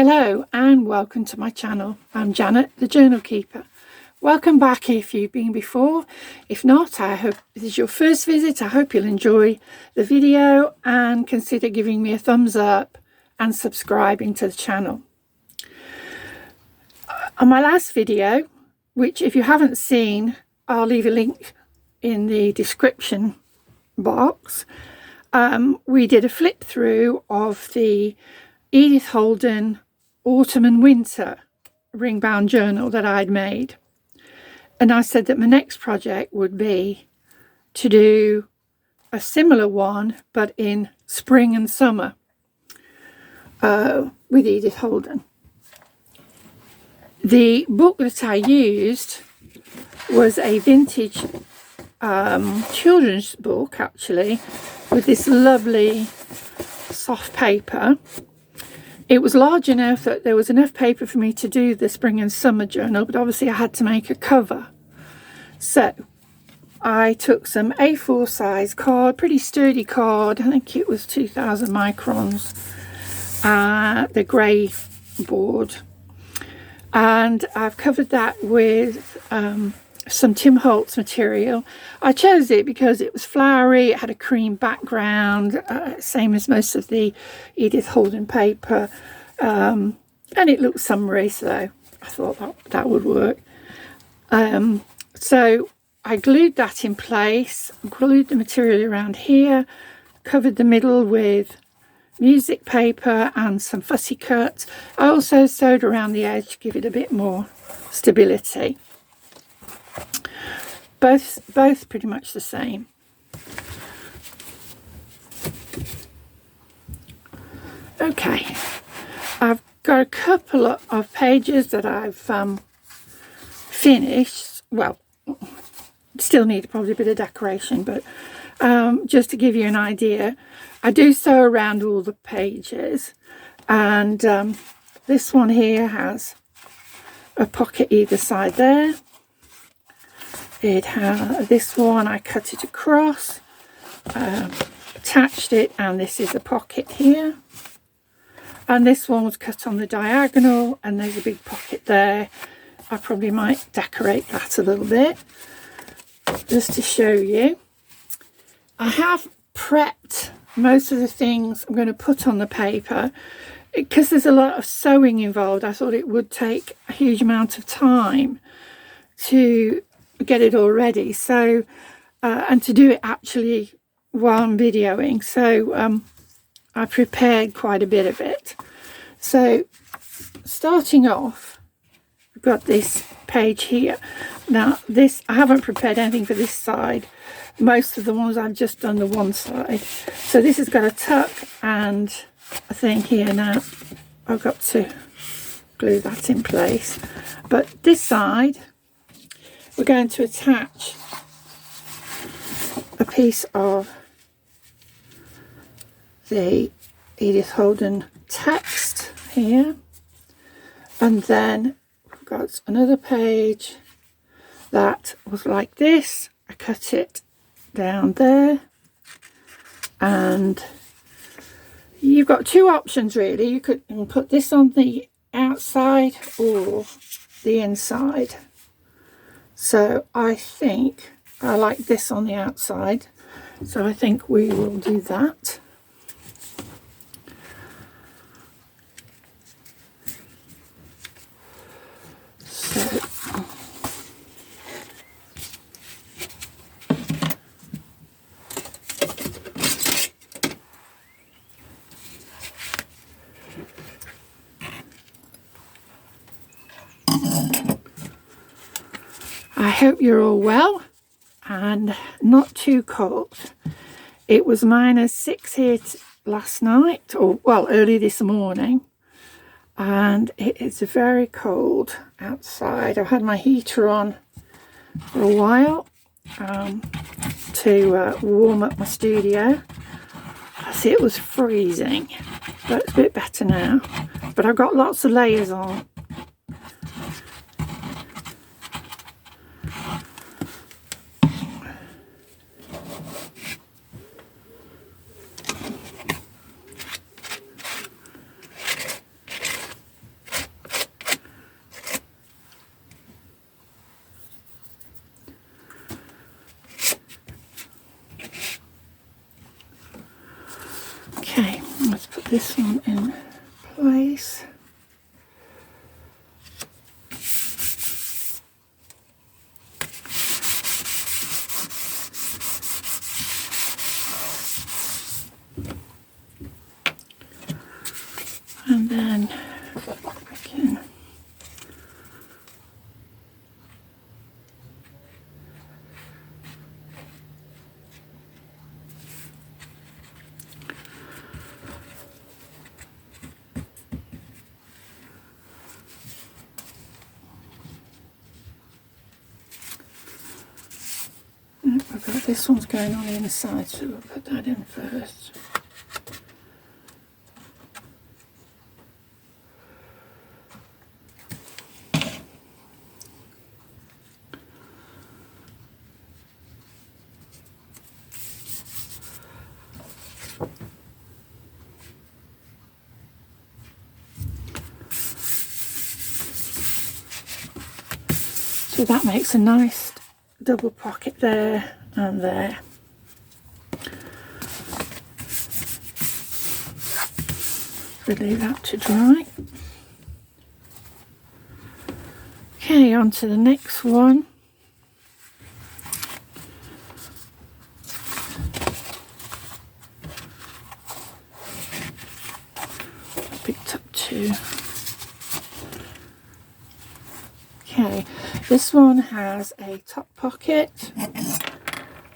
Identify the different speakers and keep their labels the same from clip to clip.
Speaker 1: Hello and welcome to my channel. I'm Janet, the Journal Keeper. Welcome back if you've been before. If not, I hope this is your first visit. I hope you'll enjoy the video and consider giving me a thumbs up and subscribing to the channel. On my last video, which if you haven't seen, I'll leave a link in the description box, we did a flip through of the Edith Holden Autumn and Winter ring-bound journal that I'd made, and I said that my next project would be to do a similar one but in spring and summer with Edith Holden. The book that I used was a vintage children's book, actually, with this lovely soft paper. It was large enough that there was enough paper for me to do the spring and summer journal, but obviously I had to make a cover. So I took some A4 size card, pretty sturdy card, I think it was 2000 microns, the grey board, and I've covered that with some Tim Holtz material. I chose it because it was flowery, it had a cream background, same as most of the Edith Holden paper, and it looked summery, so I thought that would work. So I glued that in place, glued the material around here, covered the middle with music paper and some fussy cut. I also sewed around the edge to give it a bit more stability. Both pretty much the same. Okay, I've got a couple of pages that I've finished. Well, still need probably a bit of decoration, but just to give you an idea, I do sew around all the pages, and this one here has a pocket either side there. It has this one, I cut it across, attached it, and this is a pocket here. And this one was cut on the diagonal, and there's a big pocket there. I probably might decorate that a little bit just to show you. I have prepped most of the things I'm going to put on the paper because there's a lot of sewing involved. I thought it would take a huge amount of time to get it all ready, so and to do it actually while I'm videoing, so I prepared quite a bit of it. So starting off, I've got this page here. Now this, I haven't prepared anything for this side. Most of the ones I've just done the one side. So this has got a tuck and a thing here. Now I've got to glue that in place, but this side we're going to attach a piece of the Edith Holden text here, and then we've got another page that was like this. I cut it down there, and you've got two options really. You could put this on the outside or the inside. So I think I like this on the outside, so I think we will do that. So I hope you're all well and not too cold. It was -6 here last night, or well, early this morning, and it is very cold outside. I've had my heater on for a while to warm up my studio. I see it was freezing, but it's a bit better now. But I've got lots of layers on. this one in place. And then again, I've got this one's going on the inside, so we'll put that in first. So that makes a nice double pocket there and there. We'll leave that to dry. Okay, on to the next one. Picked up two. Okay, this one has a top pocket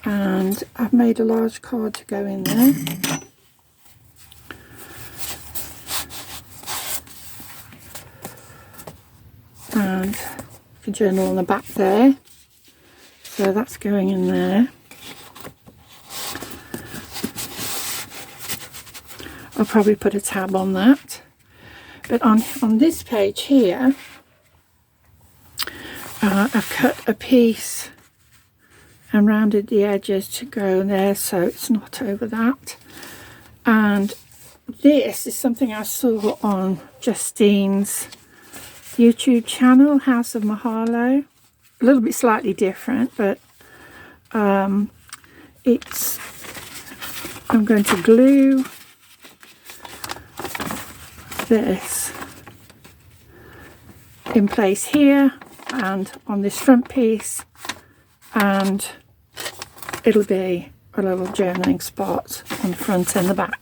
Speaker 1: and I've made a large card to go in there. And the journal on the back there, so that's going in there. I'll probably put a tab on that, but on this page here I've cut a piece and rounded the edges to go there so it's not over that. And this is something I saw on Justine's YouTube channel, House of Mahalo. A little bit slightly different, but I'm going to glue this in place here and on this front piece, and it'll be a little journaling spot on the front and the back.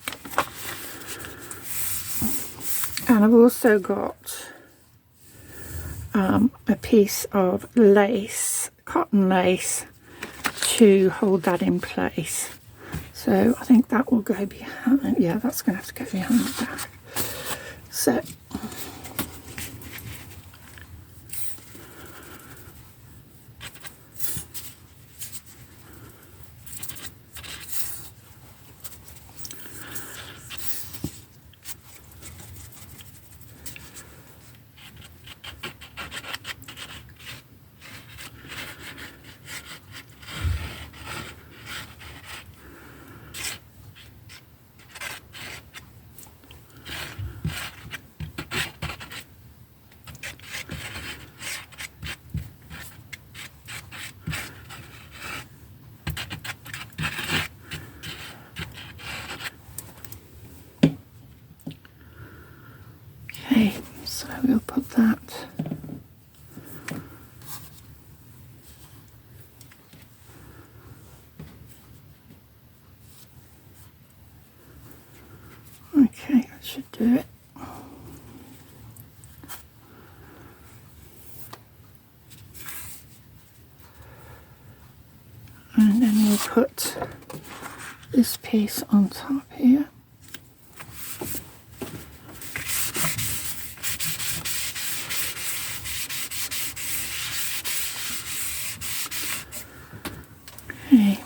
Speaker 1: And I've also got a piece of lace, cotton lace, to hold that in place. So I think that will go behind. Yeah, that's going to have to go behind the back. So okay, so we'll put that okay, that should do it. And then we'll put this piece on top here. Okay.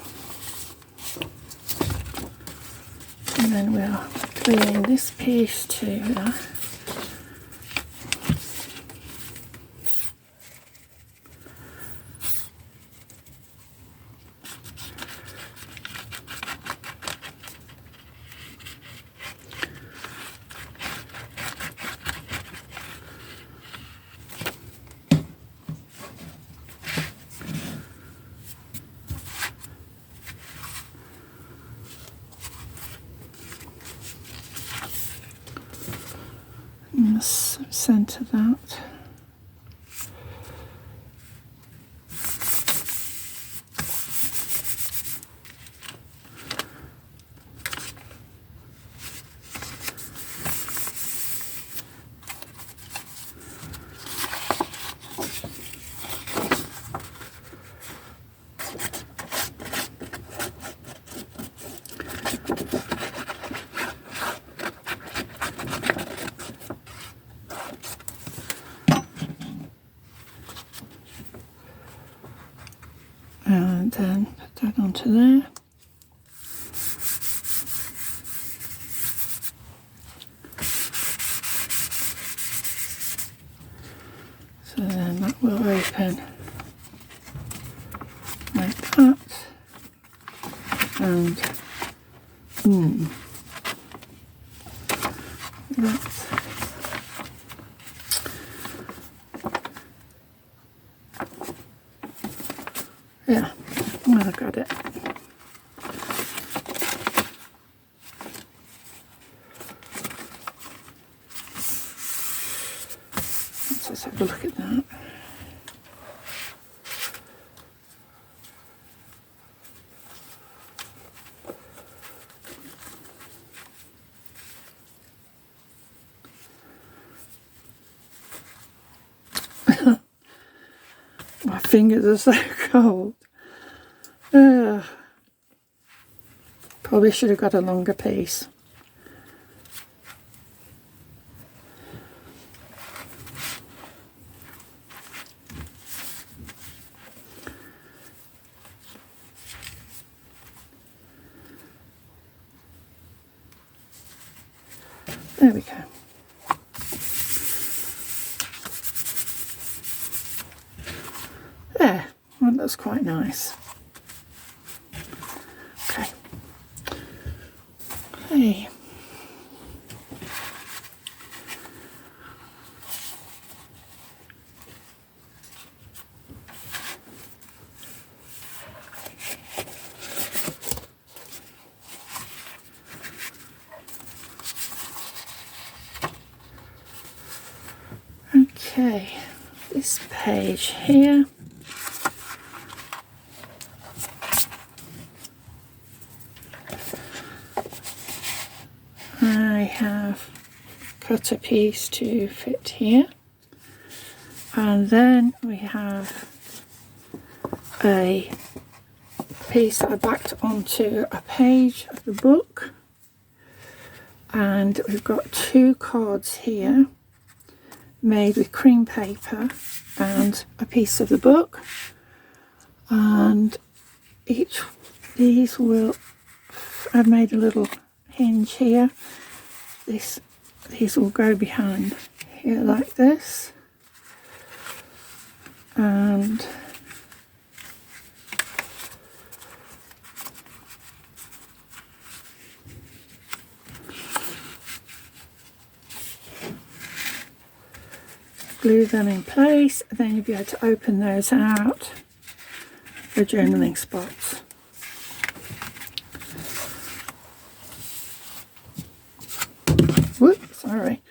Speaker 1: And then we'll glue in this piece to Let's centre that. And then put that onto there. So then that will open like that. And that's yeah, well, I got it. Let's just have a look at that. My fingers are so cold. Probably should have got a longer piece. There we go. There, well, that's quite nice. Okay. Hey. Okay, this page here. I have cut a piece to fit here, and then we have a piece that I backed onto a page of the book, and we've got two cards here made with cream paper and a piece of the book, and each these will, I've made a little hinge here. These will go behind here like this, and glue them in place, and then you'll be able to open those out for journaling spots. Whoops, sorry.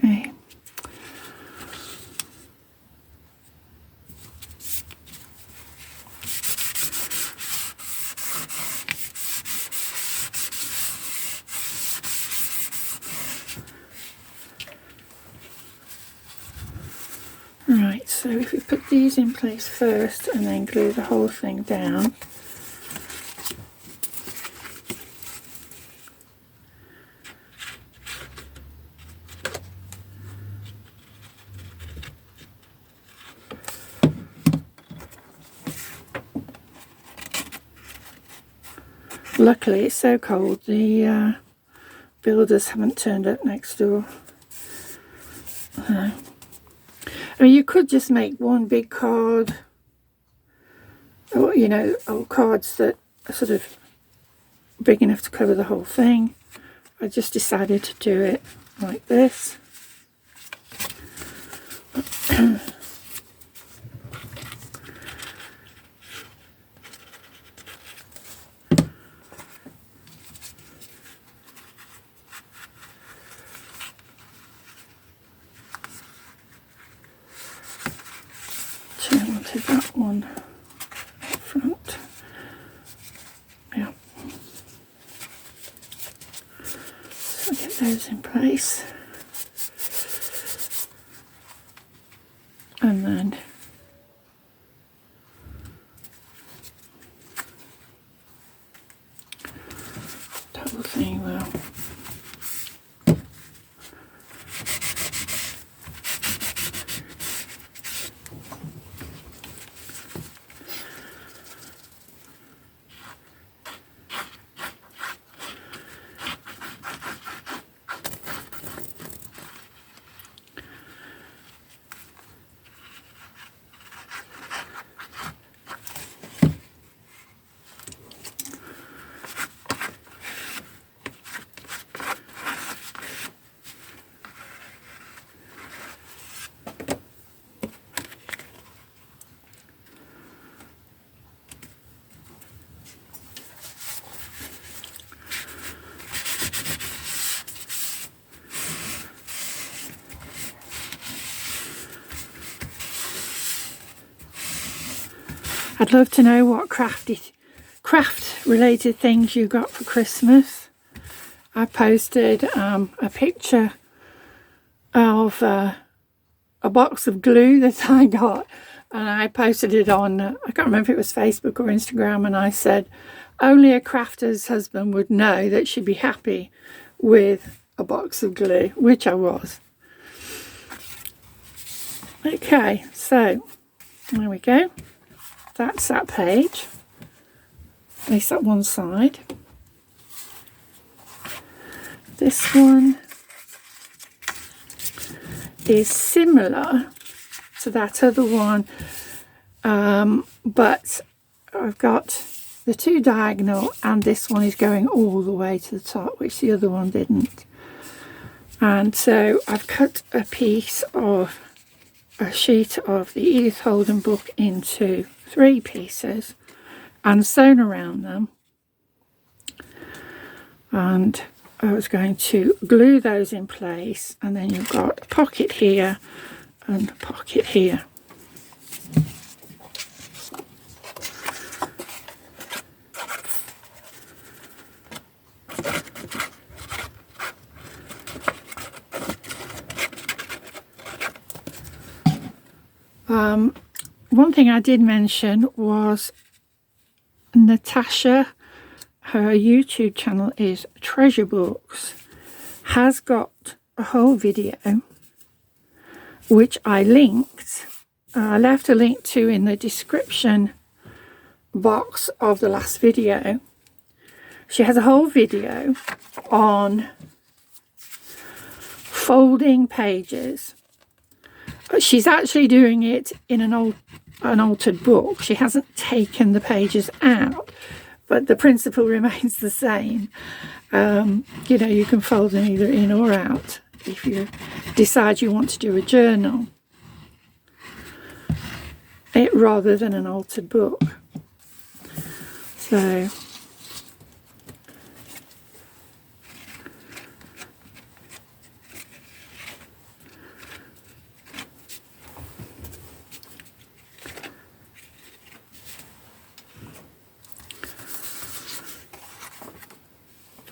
Speaker 1: Okay. Right, so if we put these in place first and then glue the whole thing down, Luckily it's so cold the builders haven't turned up next door. I mean, you could just make one big card, or you know, or cards that are sort of big enough to cover the whole thing. I just decided to do it like this. So I wanted that one up front. Yeah. So I'll get those in place. And then the whole thing will I'd love to know what craft related things you got for Christmas. I posted a picture of a box of glue that I got, and I posted it on, I can't remember if it was Facebook or Instagram, and I said only a crafter's husband would know that she'd be happy with a box of glue, which I was. Okay, so there we go. That's that page, at least that one side. This one is similar to that other one, but I've got the two diagonal, and this one is going all the way to the top, which the other one didn't. And so I've cut a piece of a sheet of the Edith Holden book into 3 pieces and sewn around them, and I was going to glue those in place, and then you've got a pocket here and a pocket here. One thing I did mention was Natasha, her YouTube channel is Treasure Books, has got a whole video which I linked. I left a link to in the description box of the last video. She has a whole video on folding pages. She's actually doing it in an altered book. She hasn't taken the pages out, but the principle remains the same. You know, you can fold them either in or out if you decide you want to do a journal, rather than an altered book. So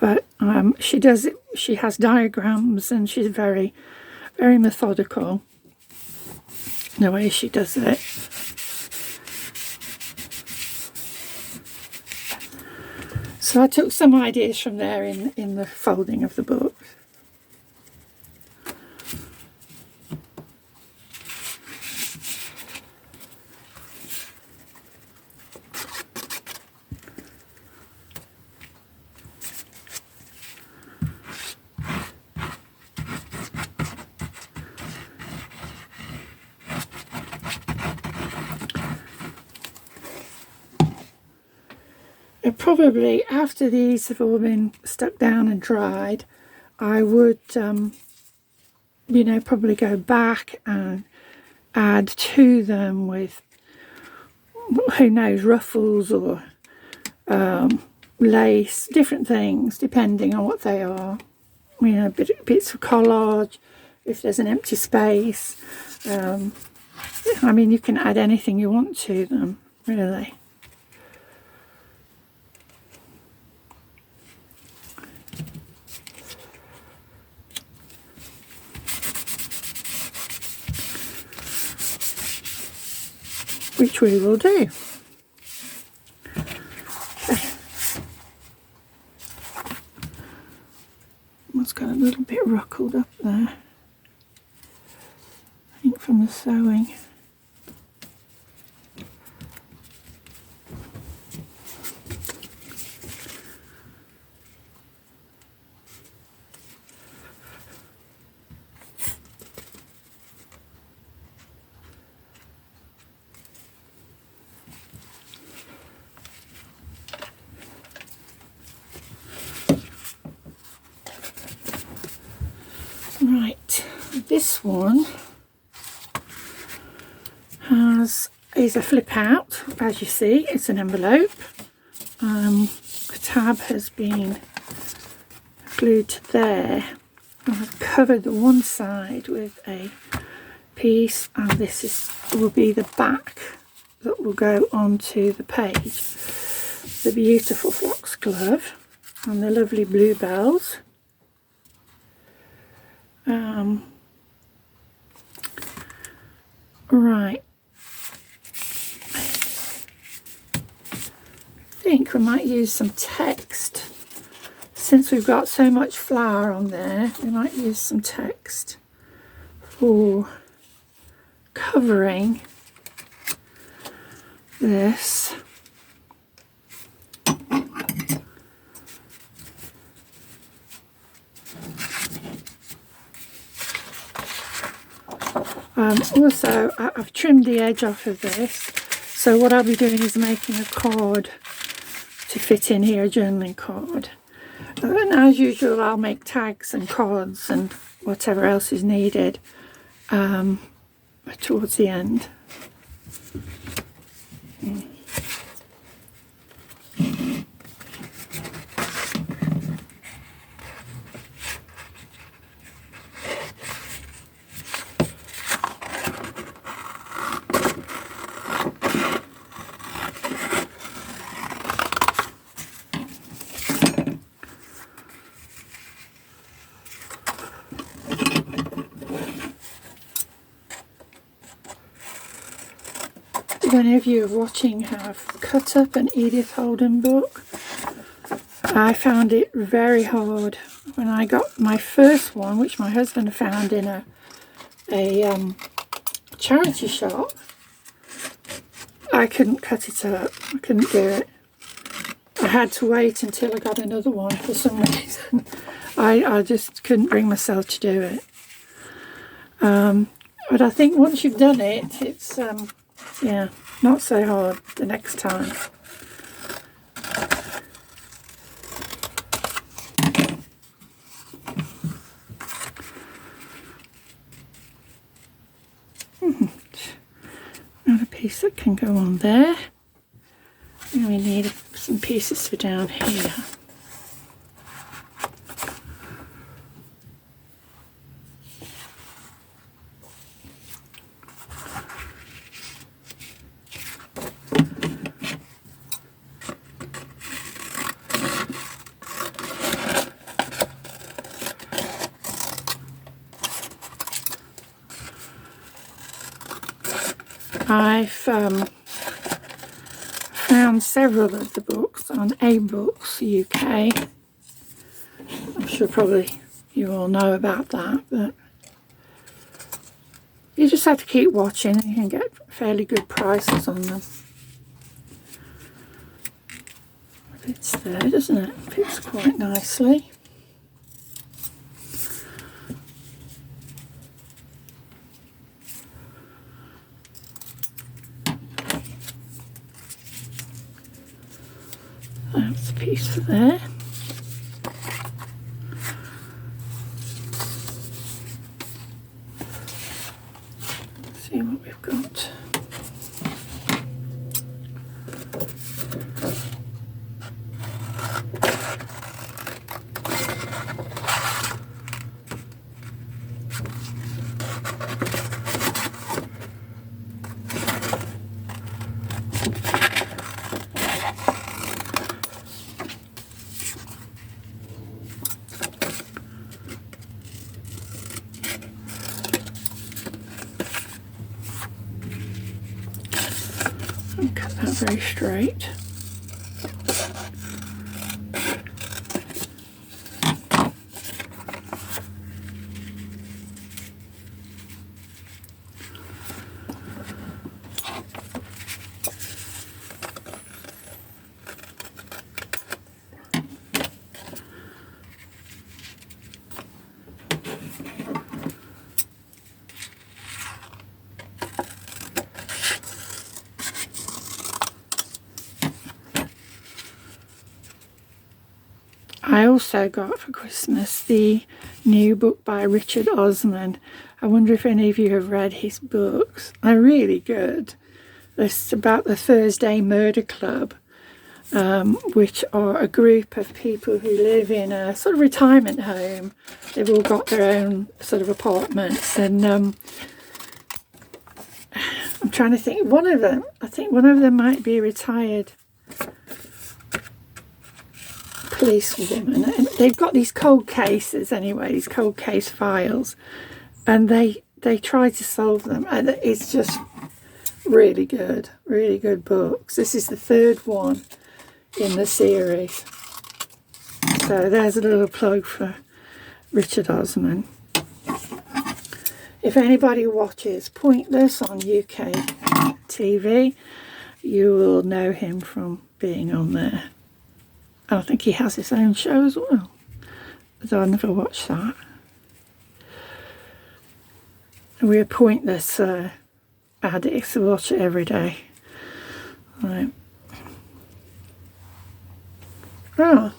Speaker 1: but she does it, she has diagrams, and she's very, very methodical in the way she does it. So I took some ideas from there in the folding of the book. Probably after these have all been stuck down and dried, I would, you know, probably go back and add to them with, who knows, ruffles or lace, different things depending on what they are. You know, bits of collage, if there's an empty space. I mean, you can add anything you want to them, really. Which we will do. It's got a little bit ruckled up there, I think from the sewing. Right, this one is a flip out, as you see. It's an envelope. The tab has been glued to there. I've covered the one side with a piece, and this will be the back that will go onto the page. The beautiful foxglove and the lovely bluebells. Right, I think we might use some text. Since we've got so much flower on there, we might use some text for covering this. Also, I've trimmed the edge off of this, so what I'll be doing is making a card to fit in here, a journaling card. And as usual, I'll make tags and cards and whatever else is needed towards the end. If any of you watching have cut up an Edith Holden book, I found it very hard when I got my first one, which my husband found in a charity shop. I couldn't cut it up. I couldn't do it. I had to wait until I got another one for some reason. I just couldn't bring myself to do it. But I think once you've done it, it's yeah, not so hard the next time. Another piece that can go on there. And we need some pieces for down here. I've found several of the books on AbeBooks UK. I'm sure probably you all know about that, but you just have to keep watching and you can get fairly good prices on them. It fits there, doesn't it? It fits quite nicely. That's a piece for there. Let's see what we've got. And cut that very straight. I also got for Christmas the new book by Richard Osman. I wonder if any of you have read his books. They're really good. It's about the Thursday Murder Club, which are a group of people who live in a sort of retirement home. They've all got their own sort of apartments, and I'm trying to think. I think one of them might be a retired policewoman, and they've got these cold cases anyway, these cold case files, and they try to solve them, and it's just really good books. This is the third one in the series, so there's a little plug for Richard Osman. If anybody watches Pointless on UK TV, you will know him from being on there. I think he has his own show as well, although I never watched that. We're Pointless addicts, we watch it every day. Right. Oh,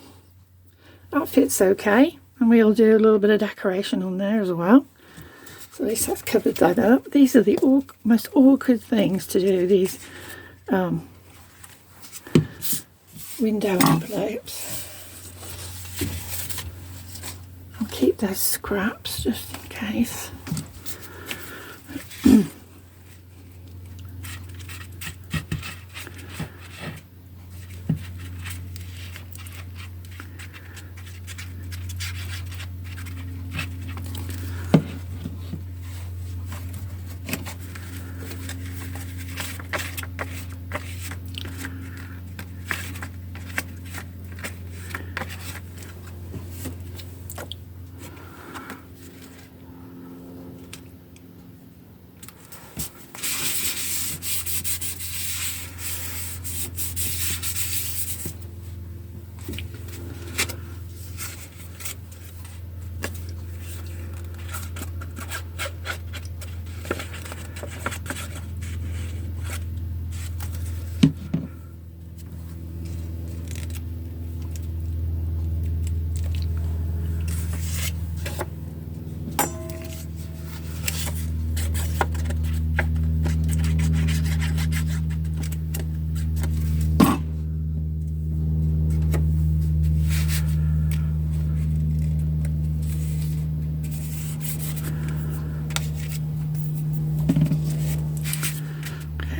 Speaker 1: that fits okay, and we'll do a little bit of decoration on there as well. So at least I've covered that up. These are the most awkward things to do, these window envelopes. I'll keep those scraps just in case.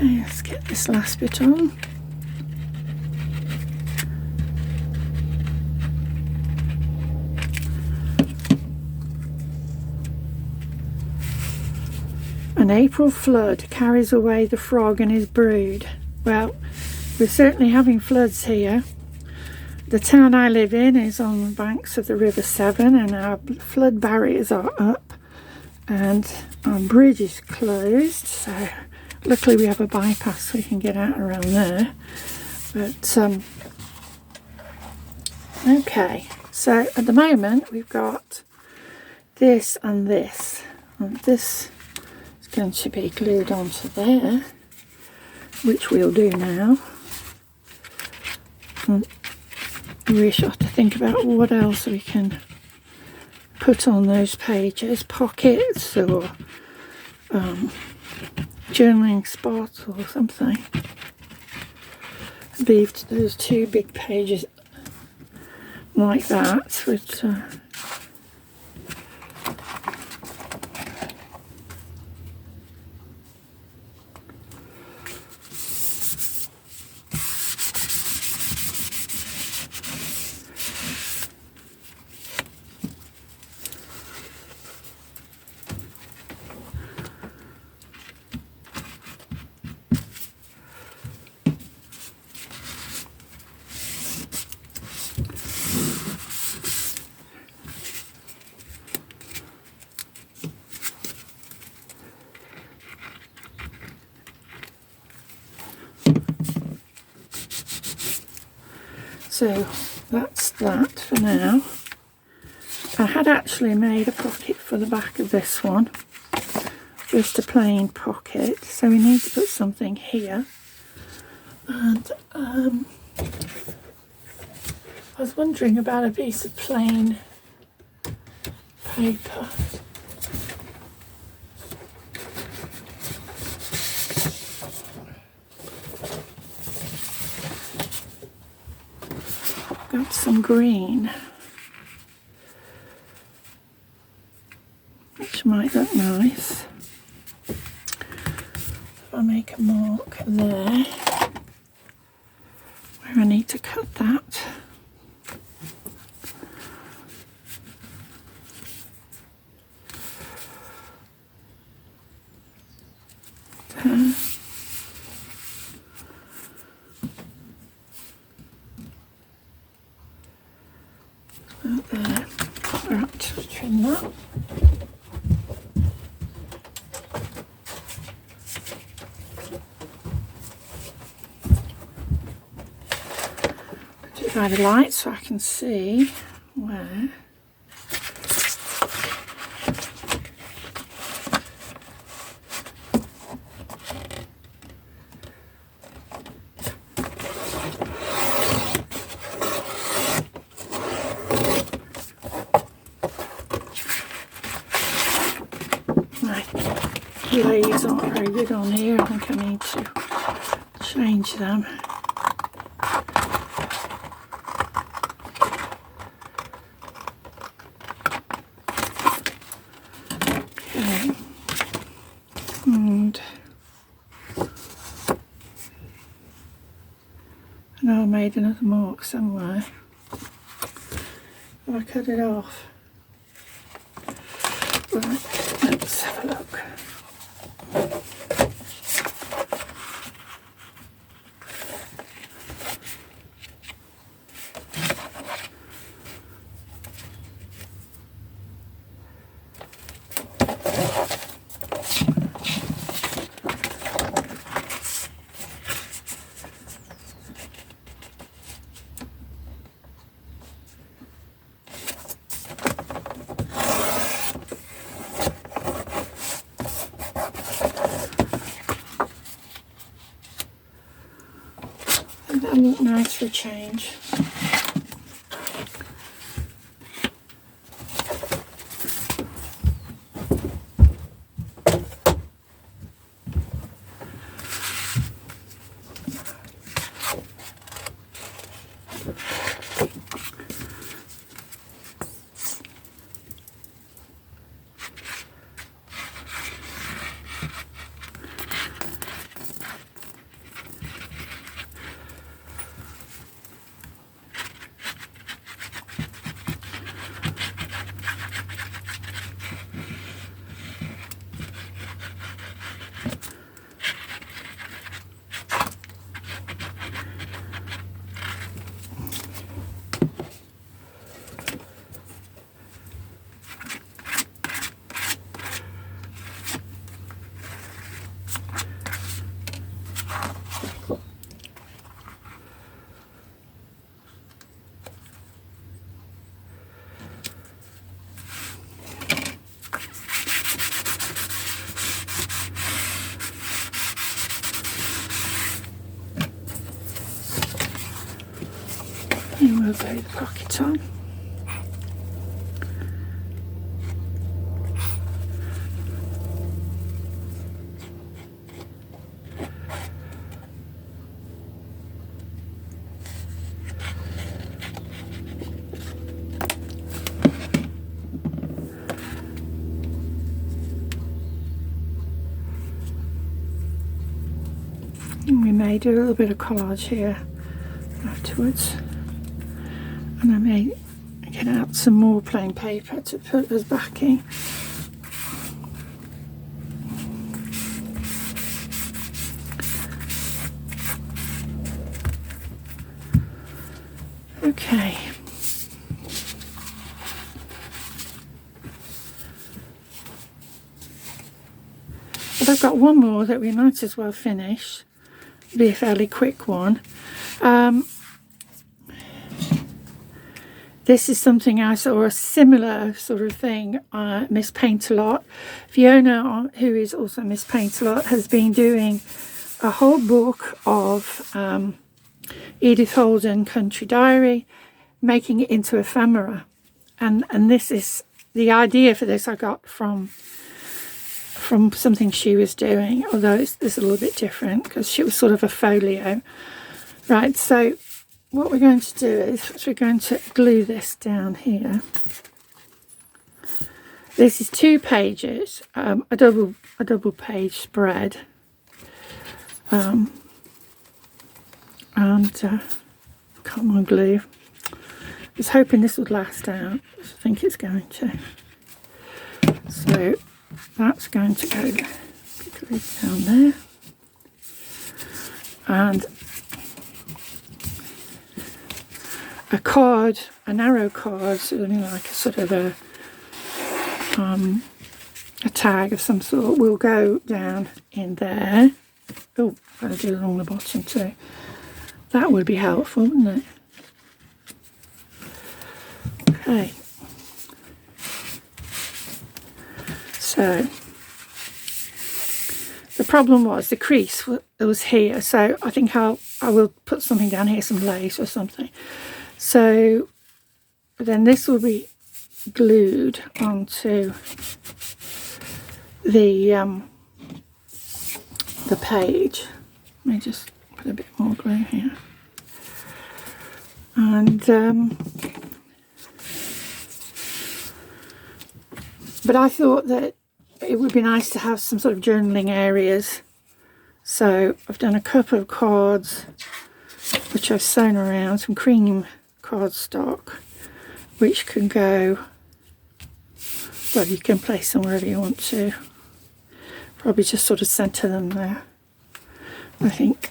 Speaker 1: Let's get this last bit on. An April flood carries away the frog and his brood. Well, we're certainly having floods here. The town I live in is on the banks of the River Severn, and our flood barriers are up and our bridge is closed, so luckily we have a bypass so we can get out around there. But okay, so at the moment we've got this and this, and this is going to be glued onto there, which we'll do now. And we have to think about what else we can put on those pages. Pockets or journaling spots or something. Leave those two big pages like that with so that's that for now. I had actually made a pocket for the back of this one, just a plain pocket, so we need to put something here. And I was wondering about a piece of plain paper. Got some green, which might look nice. If I make a mark there where I need to cut that. There. There. Right, trim that. Put it by the light so I can see where. Leaves aren't very good on here. I think I need to change them. Okay, and I know I made another mark somewhere. Have I cut it off? Right, let's have a look. That look nice for a change. glue the pocket on. And we may do a little bit of collage here afterwards, and I may get out some more plain paper to put as backing. Okay. But I've got one more that we might as well finish. Be a fairly quick one. This is something I saw, a similar sort of thing, Miss Paintalot. Fiona, who is also Miss Paintalot, has been doing a whole book of Edith Holden Country Diary, making it into ephemera. And this is the idea for this I got from something she was doing, although it's a little bit different because she was sort of a folio. Right, so what we're going to do is we're going to glue this down here. This is 2 pages, a double page spread, and come on, glue. I was hoping this would last out. I think it's going to. So that's going to go down there, and a card, a narrow card, something like a sort of a tag of some sort, will go down in there. Oh, I'll do it along the bottom too. That would be helpful, wouldn't it? Okay. So the problem was the crease was here, so I think I will put something down here, some lace or something. So then this will be glued onto the page. Let me just put a bit more glue here. And but I thought that it would be nice to have some sort of journaling areas. So I've done a couple of cards which I've sewn around, some cream cardstock, which can go, well, you can place them wherever you want to. Probably just sort of centre them there, I think.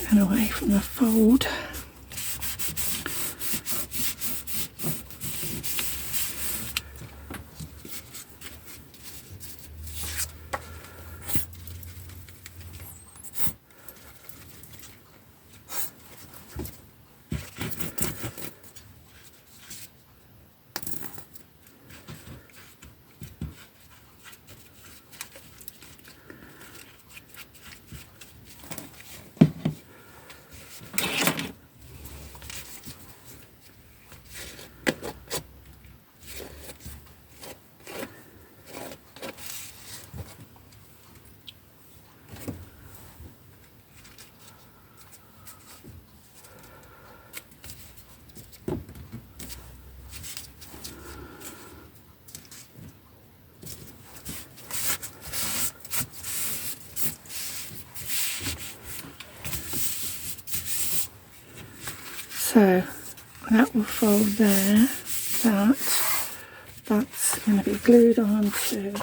Speaker 1: And away from the fold. So that will fold there, that's going to be glued on to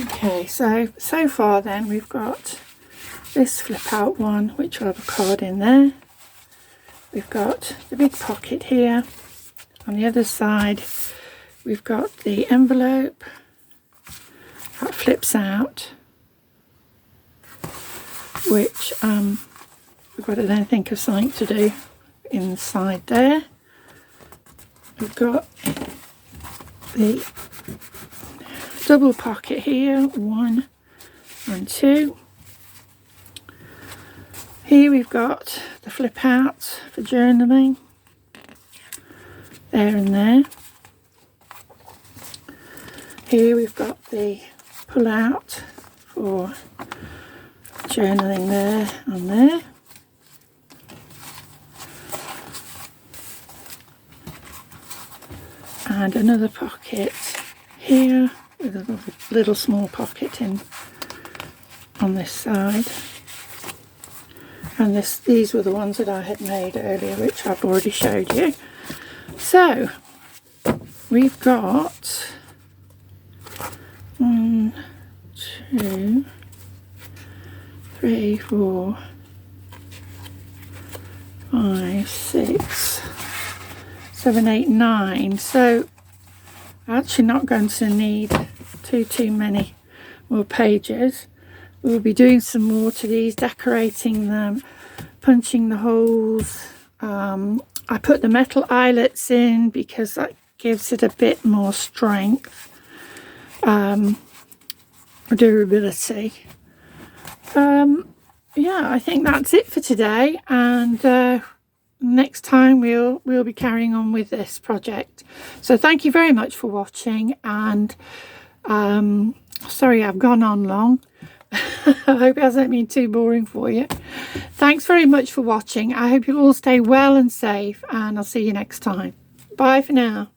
Speaker 1: okay. So far then we've got this flip out one, which will have a card in there. We've got the big pocket here. On the other side we've got the envelope that flips out, which we've got to then think of something to do inside there. We've got the double pocket here, 1 and 2. Here we've got the flip out for journaling, there and there. Here we've got the pull out for journaling there and there. And another pocket here with a little small pocket in on this side. And these were the ones that I had made earlier, which I've already showed you. So we've got 1, 2, 3, 4, 5, 6, 7, 8, 9. So I'm actually not going to need too many more pages. We'll be doing some more to these, decorating them, punching the holes. I put the metal eyelets in because that gives it a bit more strength, durability. Yeah, I think that's it for today, and next time we'll be carrying on with this project. So thank you very much for watching, and sorry I've gone on long. I hope it hasn't been too boring for you. Thanks very much for watching. I hope you all stay well and safe, and I'll see you next time. Bye for now.